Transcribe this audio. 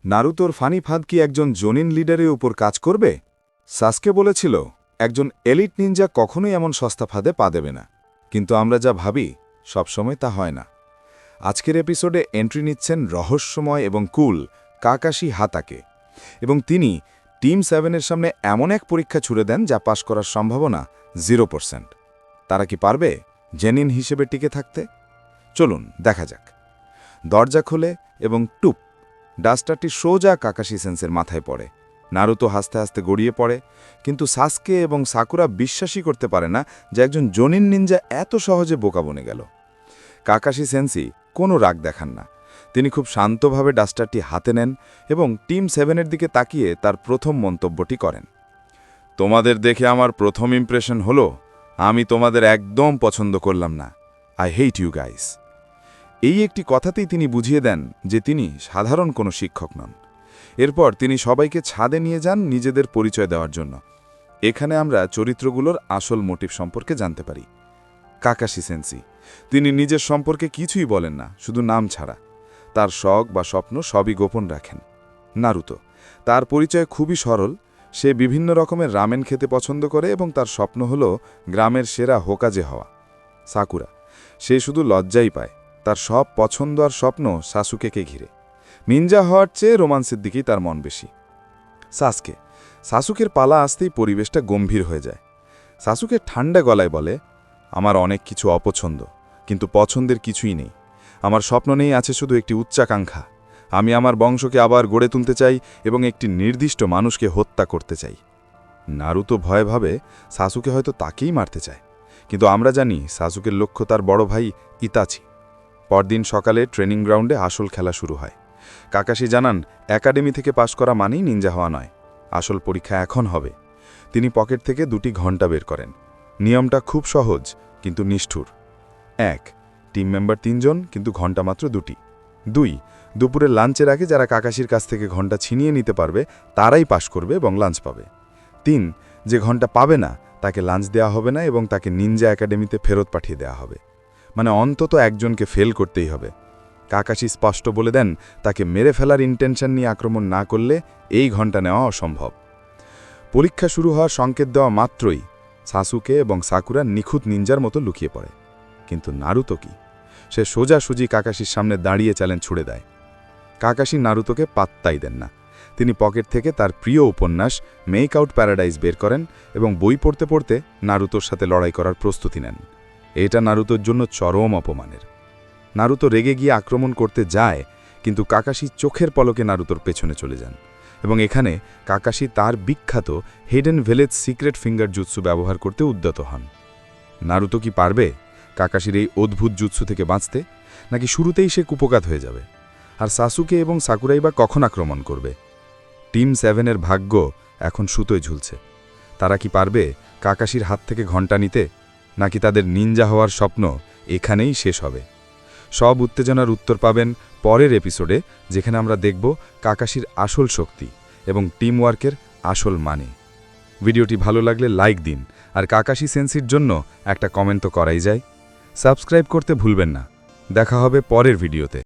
নারুতোর funny ফাঁদ কি একজন জোনিন লিডারের উপর কাজ করবে? সাসকে বলেছিল একজন এলিট নিনজা কখনোই এমন সস্তা ফাঁদে পা দেবে না, কিন্তু আমরা যা ভাবি সবসময় তা হয় না। আজকের এপিসোডে এন্ট্রি নিচ্ছেন রহস্যময় এবং কুল কাকাশি হাতাকে, এবং তিনি টিম 7-এর সামনে এমন এক পরীক্ষা ছুড়ে দেন যা পাশ করার সম্ভাবনা 0%। তারা কি পারবে জেনিন হিসেবে টিকে থাকতে? চলুন দেখা যাক। দরজা খোলে এবং টুপ, ডাস্টারটি সোজা কাকাশি সেন্সের মাথায় পড়ে। নারুতো হাসতে হাসতে গড়িয়ে পড়ে, কিন্তু সাসকে এবং সাকুরা বিশ্বাসই করতে পারে না যে একজন জোনিন নিনজা এত সহজে বোকা বনে গেল। কাকাশি সেন্সি কোনো রাগ দেখান না। তিনি খুব শান্তভাবে ডাস্টারটি হাতে নেন এবং টিম 7-এর দিকে তাকিয়ে তার প্রথম মন্তব্যটি করেন। তোমাদের দেখে আমার প্রথম ইমপ্রেশন হলো আমি তোমাদের একদম পছন্দ করলাম না। I hate you guys. এই একটি কথাতেই তিনি বুঝিয়ে দেন যে তিনি সাধারণ কোনো শিক্ষক নন। এরপর তিনি সবাইকে ছাদে নিয়ে যান নিজেদের পরিচয় দেওয়ার জন্য। এখানে আমরা চরিত্রগুলোর আসল মোটিভ সম্পর্কে জানতে পারি। কাকাশি সেন্সি, তিনি নিজের সম্পর্কে কিছুই বলেন না, শুধু নাম ছাড়া। তার শখ বা স্বপ্ন সবই গোপন রাখেন। নারুতো, তার পরিচয় খুবই সরল। সে বিভিন্ন রকমের রামেন খেতে পছন্দ করে এবং তার স্বপ্ন হল গ্রামের সেরা হোকাজে হওয়া। সাকুরা, সে শুধু লজ্জাই পায়। তার সব পছন্দ আর স্বপ্ন সাসুকেকে ঘিরে। নিনজা হওয়ার চেয়ে রোমান্সের দিকেই তার মন বেশি। সাসকে, সাসুকের পালা আসতেই পরিবেশটা গম্ভীর হয়ে যায়। সাসুকে ঠান্ডা গলায় বলে, আমার অনেক কিছু অপছন্দ, কিন্তু পছন্দের কিছুই নেই। আমার স্বপ্ন নেই, আছে শুধু একটি উচ্চাকাঙ্ক্ষা। আমি আমার বংশকে আবার গড়ে তুলতে চাই এবং একটি নির্দিষ্ট মানুষকে হত্যা করতে চাই। নারুতো ভয়ে ভাবে সাসুকে হয়তো তাকেই মারতে চায়, কিন্তু আমরা জানি সাসুকের লক্ষ্য তার বড় ভাই ইতাচি। পরদিন সকালে ট্রেনিং গ্রাউন্ডে আসল খেলা শুরু হয়। কাকাশি জানান একাডেমি থেকে পাশ করা মানেই নিনজা হওয়া নয়, আসল পরীক্ষা এখন হবে। তিনি পকেট থেকে 2টি ঘণ্টা বের করেন। নিয়মটা খুব সহজ কিন্তু নিষ্ঠুর। 1, টিম মেম্বার 3 জন, কিন্তু ঘণ্টা মাত্র 2টি। 2, দুপুরের লাঞ্চের আগে যারা কাকাশির কাছ থেকে ঘণ্টা ছিনিয়ে নিতে পারবে তারাই পাশ করবে এবং লাঞ্চ পাবে। 3, যে ঘণ্টা পাবে না তাকে লাঞ্চ দেওয়া হবে না এবং তাকে নিনজা একাডেমিতে ফেরত পাঠিয়ে দেওয়া হবে। মানে অন্তত একজনকে ফেল করতেই হবে। কাকাশি স্পষ্ট বলে দেন তাকে মেরে ফেলার ইন্টেনশন নিয়ে আক্রমণ না করলে এই ঘণ্টা নেওয়া অসম্ভব। পরীক্ষা শুরু হওয়ার সংকেত দেওয়া মাত্রই সাসুকে এবং সাকুরা নিখুঁত নিনজার মতো লুকিয়ে পড়ে। কিন্তু নারুতো কি? সে সোজাসুজি কাকাশির সামনে দাঁড়িয়ে চ্যালেঞ্জ ছুড়ে দেয়। কাকাশি নারুতোকে পাত্তাই দেন না। তিনি পকেট থেকে তার প্রিয় উপন্যাস মেক আউট প্যারাডাইজ বের করেন এবং বই পড়তে পড়তে নারুতোর সাথে লড়াই করার প্রস্তুতি নেন। এটা নারুতোর জন্য চরম অপমানের। নারুতো রেগে গিয়ে আক্রমণ করতে যায়, কিন্তু কাকাশি চোখের পলকে নারুতোর পেছনে চলে যান এবং এখানে কাকাশি তার বিখ্যাত hidden village secret finger jutsu ব্যবহার করতে উদ্যত হন। নারুতো কি পারবে কাকাশির এই অদ্ভুত জুৎসু থেকে বাঁচতে, নাকি শুরুতেই সে কুপকাত হয়ে যাবে? আর সাসুকে এবং সাকুরাই বা কখন আক্রমণ করবে? টিম 7-এর ভাগ্য এখন সুতোয় ঝুলছে। তারা কি পারবে কাকাশির হাত থেকে ঘণ্টা নিতে, নাকি তাদের নিনজা হওয়ার স্বপ্ন এখানেই শেষ হবে? সব উত্তেজনার উত্তর পাবেন পরের এপিসোডে, যেখানে আমরা দেখব কাকাশির আসল শক্তি এবং টিম ওয়ার্কের আসল মানে। ভিডিওটি ভালো লাগলে লাইক দিন, আর কাকাশি সেন্সির জন্য একটা কমেন্ট তো করাই যায়। সাবস্ক্রাইব করতে ভুলবেন না। দেখা হবে পরের ভিডিওতে।